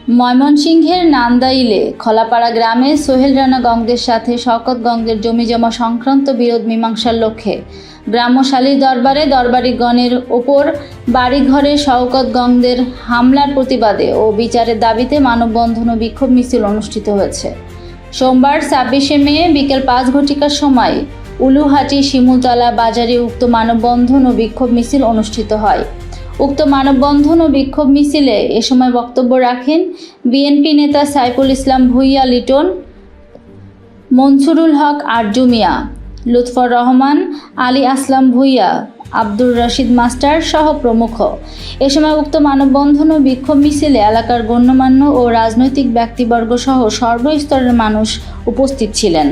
ময়মনসিংহের নান্দাইলে খলাপাড়া গ্রামে সোহেল রানা গঙ্গের সাথে শওকত গঙ্গের জমিজমা সংক্রান্ত বিরোধ মীমাংসার লক্ষ্যে গ্রাম্য শালীর দরবারে দরবারিগণের ওপর বাড়িঘরে শওকত গঙ্গের হামলার প্রতিবাদে ও বিচারের দাবিতে মানববন্ধন ও বিক্ষোভ মিছিল অনুষ্ঠিত হয়েছে। সোমবার ২৬শে মে বিকেল ৫ ঘটিকার সময় উলুহাটি শিমুলতলা বাজারে উক্ত মানববন্ধন ও বিক্ষোভ মিছিল অনুষ্ঠিত হয়। উক্ত মানববন্ধন ও বিক্ষোভ মিছিলে এ সময় বক্তব্য রাখেন বিএনপি নেতা সাইফুল ইসলাম ভূঁইয়া লিটন, মনসুরুল হক আরজু মিয়া, লুৎফর রহমান, আলী আসলাম ভূঁইয়া, আব্দুর রশিদ মাস্টার সহ প্রমুখ। এ সময় উক্ত মানববন্ধন ও বিক্ষোভ মিছিলে এলাকার গণ্যমান্য ও রাজনৈতিক ব্যক্তিবর্গ সহ সর্বস্তরের মানুষ উপস্থিত ছিলেন।